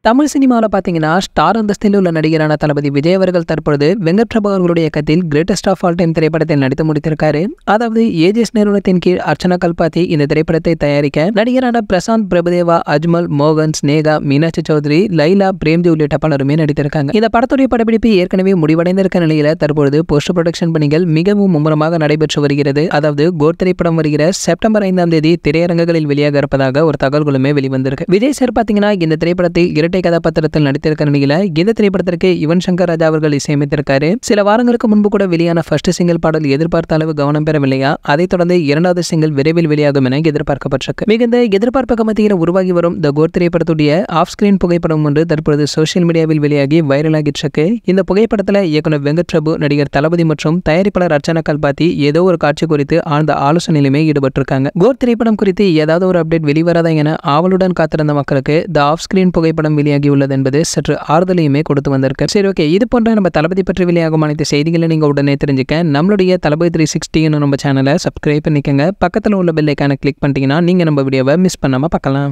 தமிழ் சினிமாவில் பார்த்தீங்கன்னா ஸ்டார் அந்தஸ்தில் உள்ள நடிகரான தளபதி விஜய் அவர்கள் தற்பொழுது வெங்கட் பிரபு அவர்களுடைய இயக்கத்தில் கிரேட்டஸ்ட் ஆஃப் ஆல் டைம் திரைப்படத்தில் நடித்து முடித்திருக்காரு. அதாவது ஏஜஸ் நிறுவனத்தின் கீழ் அர்ச்சனா கல்பாத்தி இந்த திரைப்படத்தை தயாரிக்க நடிகரான பிரசாந்த் பிரபுதேவா, அஜ்மல், மோகன், ஸ்னேகா, மீனாட்சி சௌத்ரி, லைலா, பிரேம்ஜி உள்ளிட்ட பலருமே நடித்திருக்காங்க. இந்த படத்துடைய படப்பிடிப்பு ஏற்கனவே முடிவடைந்திருக்க நிலையில தற்பொழுது போஸ்ட் ப்ரொடக்ஷன் பணிகள் மிகவும் மும்முரமாக நடைபெற்று வருகிறது. அதாவது கோர் திரைப்படம் வருகிற செப்டம்பர் 5ஆம் தேதி திரையரங்குகளில் வெளியாக இருப்பதாக ஒரு தகவல்களுமே வெளிவந்திருக்கு. விஜய் சார் பார்த்தீங்கன்னா இந்த திரைப்படத்தில் கதாபாத்திரத்தில் நடித்திருக்கிற நிலையில இந்த திரைப்படத்திற்கு யுவன் சங்கர் ராஜா அவர்கள் இசையமைத்திருக்காரு. சில வாரங்களுக்கு முன்பு கூட வெளியான ஃபர்ஸ்ட் சிங்கிள் பாடல் எதிர்பார்த்த அளவு கவனம் பெறவில்லையா, அதைத் தொடர்ந்து இரண்டாவது சிங்கிள் விரைவில் வெளியாகும் என எதிர்பார்க்கப்பட்டிருக்கு. மிகுந்த எதிர்பார்ப்புக்கு மத்தியில் உருவாகி வரும் த கோர் திரைப்படத்துடைய ஆஃப் ஸ்கிரீன் புகைப்படம் ஒன்று தற்பொழுது சோசியல் மீடியாவில் வெளியாகி வைரலாகிட்டு இருக்கு. இந்த புகைப்படத்தில் இயக்குனர் வெங்கட் பிரபு, நடிகர் தளபதி மற்றும் தயாரிப்பாளர் அர்ச்சனா கல்பாத்தி ஏதோ ஒரு காட்சி குறித்து ஆழ்ந்த ஆலோசனையிலுமே ஈடுபட்டிருக்காங்க. கோர் திரைப்படம் குறித்து ஏதாவது ஒரு அப்டேட் வெளிவராதா என ஆவலுடன் காத்திருந்த மக்களுக்கு த ஆஃப் ஸ்கிரீன் புகைப்படம் வெளியாகி உள்ளது என்பது சற்று ஆறுதலையுமே கொடுத்து வந்திருக்கு. சரி, ஓகே, இது போன்ற நம்ம தளபதி பற்றி வெளியாகும் அனைத்து செய்திகளை நீங்க உடனே தெரிஞ்சுக்க நம்மளுடைய தளபதி 360 நம்ம சேனலை சப்ஸ்கிரைப் பண்ணிக்கங்க. பக்கத்தில் உள்ள பெல் ஐகானை கிளிக் பண்ணிட்டீங்கன்னா நீங்க நம்ம வீடியோவை மிஸ் பண்ணாம பார்க்கலாம்.